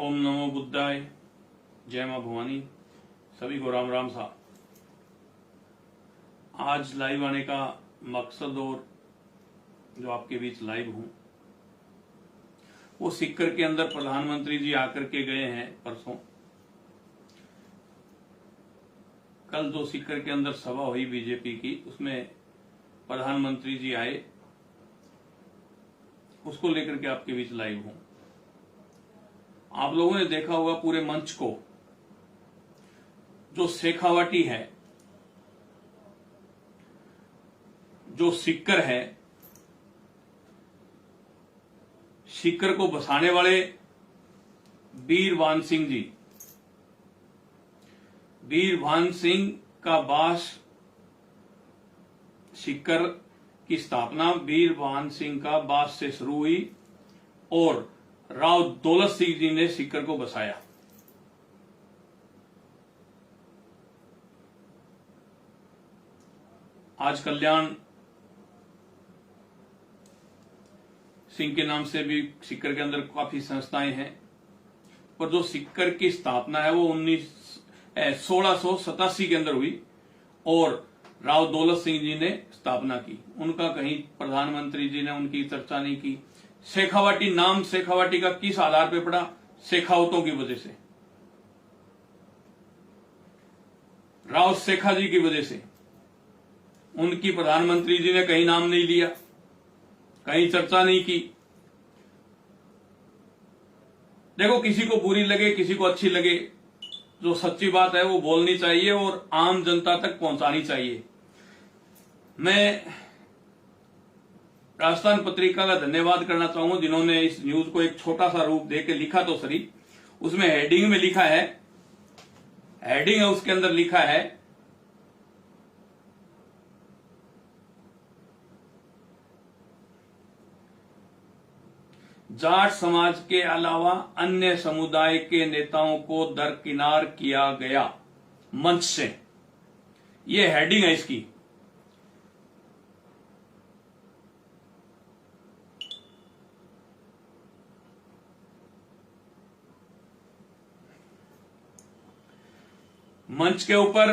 ओम नमो बुद्धाय। जय मां भवानी। सभी को राम राम सा। आज लाइव आने का मकसद और जो आपके बीच लाइव हूं वो सीकर के अंदर प्रधानमंत्री जी आकर के गए हैं परसों। कल जो सीकर के अंदर सभा हुई बीजेपी की, उसमें प्रधानमंत्री जी आए, उसको लेकर के आपके बीच लाइव हूं। आप लोगों ने देखा होगा पूरे मंच को, जो शेखावाटी है, जो सीकर है, सीकर को बसाने वाले वीर भान सिंह जी, वीर भान सिंह का बास, सीकर की स्थापना वीर भान सिंह का बास से शुरू हुई और राव दौलत सिंह जी ने सीकर को बसाया। आज कल्याण सिंह के नाम से भी सीकर के अंदर काफी संस्थाएं हैं, पर जो सीकर की स्थापना है वो 1687 के अंदर हुई और राव दौलत सिंह जी ने स्थापना की। उनका कहीं प्रधानमंत्री जी ने उनकी चर्चा नहीं की। शेखावाटी नाम शेखावाटी का किस आधार पर पड़ा? शेखावतों की वजह से, राव शेखा जी की वजह से। उनकी प्रधानमंत्री जी ने कहीं नाम नहीं लिया, कहीं चर्चा नहीं की। देखो, किसी को बुरी लगे किसी को अच्छी लगे, जो सच्ची बात है वो बोलनी चाहिए और आम जनता तक पहुंचानी चाहिए। मैं राजस्थान पत्रिका का धन्यवाद करना चाहूंगा जिन्होंने इस न्यूज को एक छोटा सा रूप देके लिखा तो सही। उसमें हेडिंग में लिखा है, हेडिंग है उसके अंदर लिखा है, जाट समाज के अलावा अन्य समुदाय के नेताओं को दरकिनार किया गया मंच से। यह हेडिंग है इसकी। मंच के ऊपर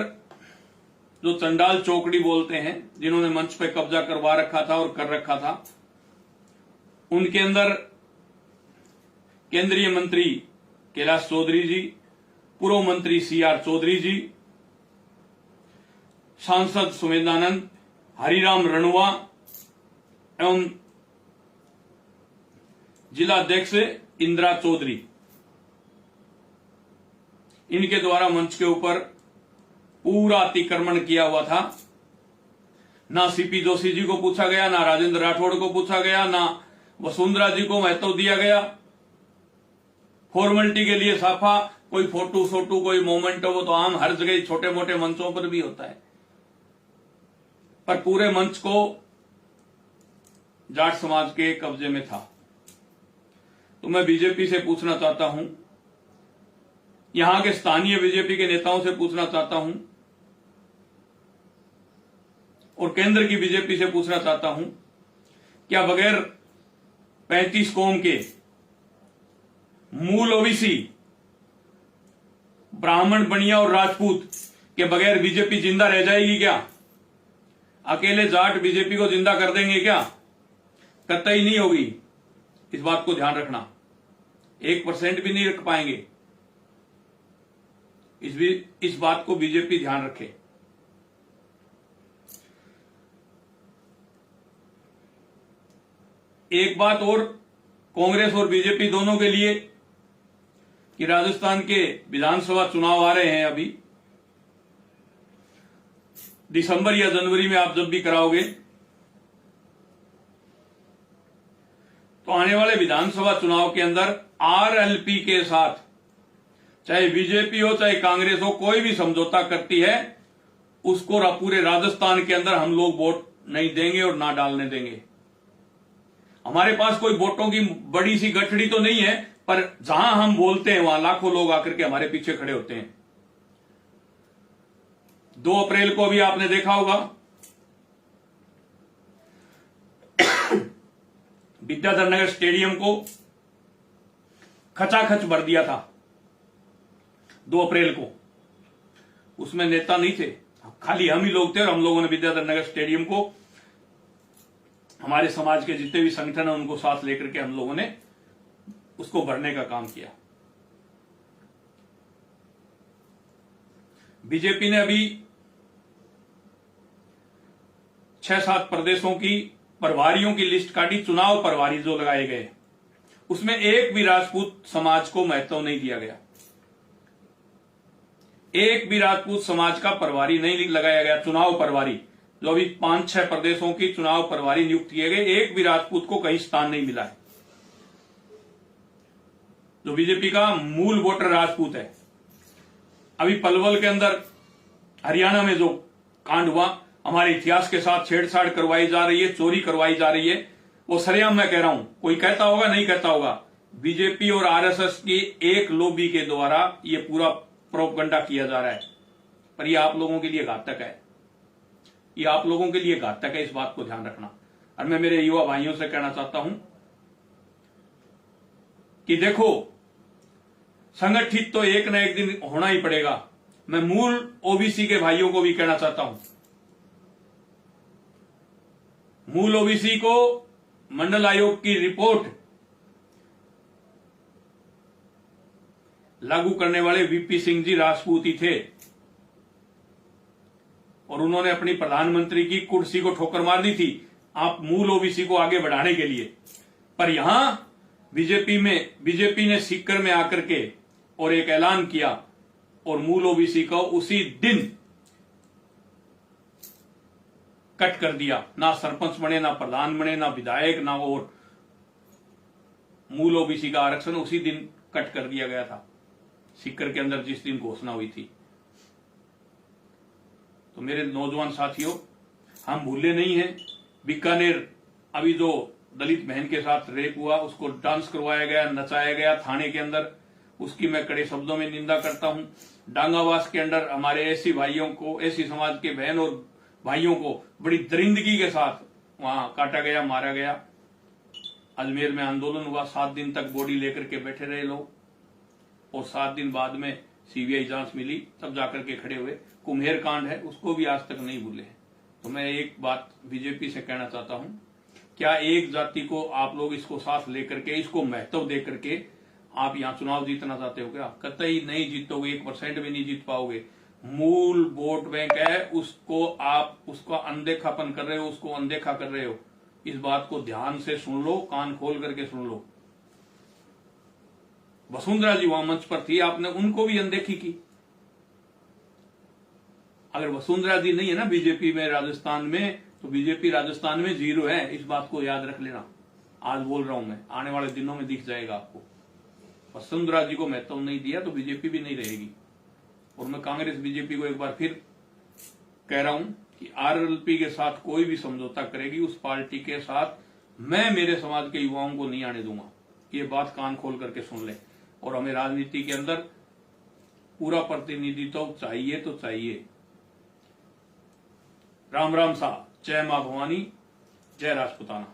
जो चंडाल चौकड़ी बोलते हैं, जिन्होंने मंच पे कब्जा करवा रखा था और कर रखा था, उनके अंदर केंद्रीय मंत्री कैलाश चौधरी जी, पूर्व मंत्री CR चौधरी जी, सांसद सुमेधानंद, हरिराम रणवा एवं जिलाध्यक्ष इंदिरा चौधरी, इनके द्वारा मंच के ऊपर पूरा अतिक्रमण किया हुआ था। ना CP जोशी जी को पूछा गया, ना राजेंद्र राठौड़ को पूछा गया, ना वसुंधरा जी को महत्व दिया गया। फॉर्मेलिटी के लिए साफा, कोई फोटो सोटू कोई मोमेंट हो, वो तो आम हर जगह छोटे मोटे मंचों पर भी होता है, पर पूरे मंच को जाट समाज के कब्जे में था। तो मैं बीजेपी से पूछना चाहता हूं, यहां के स्थानीय बीजेपी के नेताओं से पूछना चाहता हूं और केंद्र की बीजेपी से पूछना चाहता हूं, क्या बगैर 35 कौम के मूल ओबीसी ब्राह्मण, बनिया और राजपूत के बगैर बीजेपी जिंदा रह जाएगी क्या? अकेले जाट बीजेपी को जिंदा कर देंगे क्या? कतई नहीं होगी। इस बात को ध्यान रखना। 1% भी नहीं रख पाएंगे। इस बात को बीजेपी ध्यान रखे। एक बात और कांग्रेस और बीजेपी दोनों के लिए कि राजस्थान के विधानसभा चुनाव आ रहे हैं। अभी दिसंबर या जनवरी में आप जब भी कराओगे, तो आने वाले विधानसभा चुनाव के अंदर RLP के साथ, चाहे बीजेपी हो चाहे कांग्रेस हो, कोई भी समझौता करती है उसको पूरे राजस्थान के अंदर हम लोग वोट नहीं देंगे और ना डालने देंगे। हमारे पास कोई वोटों की बड़ी सी गठड़ी तो नहीं है, पर जहां हम बोलते हैं वहां लाखों लोग आकर के हमारे पीछे खड़े होते हैं। 2 अप्रैल को भी आपने देखा होगा, विद्याधर नगर स्टेडियम को खचाखच भर दिया था 2 अप्रैल को। उसमें नेता नहीं थे, खाली हम ही लोग थे, और हम लोगों ने विद्याधर नगर स्टेडियम को, हमारे समाज के जितने भी संगठन है उनको साथ लेकर के हम लोगों ने उसको भरने का काम किया। बीजेपी ने अभी 6-7 प्रदेशों की प्रभारियों की लिस्ट काटी, चुनाव प्रभारी जो लगाए गए, उसमें एक भी राजपूत समाज को महत्व नहीं दिया गया। एक भी राजपूत समाज का प्रभारी नहीं लगाया गया। चुनाव प्रभारी जो अभी 5-6 प्रदेशों की चुनाव प्रभारी नियुक्त किए गए, एक भी राजपूत को कहीं स्थान नहीं मिला है। जो बीजेपी का मूल वोटर राजपूत है। अभी पलवल के अंदर हरियाणा में जो कांड हुआ, हमारे इतिहास के साथ छेड़छाड़ करवाई जा रही है, चोरी करवाई जा रही है, वो सरेआम मैं कह रहा हूं, कोई कहता होगा नहीं कहता होगा, बीजेपी और आरएसएस की एक लॉबी के द्वारा ये पूरा प्रोपगंडा किया जा रहा है। पर ये आप लोगों के लिए घातक है, ये आप लोगों के लिए घातक है, इस बात को ध्यान रखना। और मैं मेरे युवा भाइयों से कहना चाहता हूं कि देखो, संगठित तो एक न एक दिन होना ही पड़ेगा। मैं मूल ओबीसी के भाइयों को भी कहना चाहता हूं, मूल ओबीसी को मंडल आयोग की रिपोर्ट लागू करने वाले वीपी सिंह जी राजपूत ही थे, और उन्होंने अपनी प्रधानमंत्री की कुर्सी को ठोकर मार दी थी आप मूल ओबीसी को आगे बढ़ाने के लिए। पर यहां बीजेपी ने सीकर में आकर के और एक ऐलान किया और मूल ओबीसी को उसी दिन कट कर दिया। ना सरपंच बने, ना प्रधान बने, ना विधायक, ना और मूल ओबीसी का आरक्षण उसी दिन कट कर दिया गया था, सीकर के अंदर जिस दिन घोषणा हुई थी। तो मेरे नौजवान साथियों, हम भूले नहीं हैं। बीकानेर अभी जो दलित बहन के साथ रेप हुआ, उसको डांस करवाया गया, नचाया गया थाने के अंदर, उसकी मैं कड़े शब्दों में निंदा करता हूं। डांगावास के अंदर हमारे ऐसी भाइयों को, ऐसी समाज के बहन और भाइयों को बड़ी दरिंदगी के साथ वहां काटा गया, मारा गया। अजमेर में आंदोलन हुआ, 7 दिन तक बॉडी लेकर के बैठे रहे लोग, और 7 दिन बाद में सीबीआई जांच मिली, तब जाकर के खड़े हुए। कुम्हेर कांड है, उसको भी आज तक नहीं भूले। तो मैं एक बात बीजेपी से कहना चाहता हूं, क्या एक जाति को आप लोग इसको साथ लेकर के, इसको महत्व दे करके आप यहां चुनाव जीतना चाहते हो क्या? कतई नहीं जीतोगे, 1% भी नहीं जीत पाओगे। मूल वोट बैंक है, उसको आप उसका अनदेखापन कर रहे हो, उसको अनदेखा कर रहे हो। इस बात को ध्यान से सुन लो, कान खोल करके सुन लो। वसुंधरा जी वहां मंच पर थी, आपने उनको भी अनदेखी की। अगर वसुंधरा जी नहीं है ना बीजेपी में राजस्थान में, तो बीजेपी राजस्थान में 0 है, इस बात को याद रख लेना। आज बोल रहा हूं मैं, आने वाले दिनों में दिख जाएगा आपको। वसुंधरा जी को महत्व नहीं दिया तो बीजेपी भी नहीं रहेगी। और मैं कांग्रेस बीजेपी को एक बार फिर कह रहा हूं कि आरएलपी के साथ कोई भी समझौता करेगी, उस पार्टी के साथ मैं मेरे समाज के युवाओं को नहीं आने दूंगा। ये बात कान खोल करके सुन ले। और हमें राजनीति के अंदर पूरा प्रतिनिधित्व चाहिए तो चाहिए। राम राम सा, जय मां भवानी, जय राजपुताना।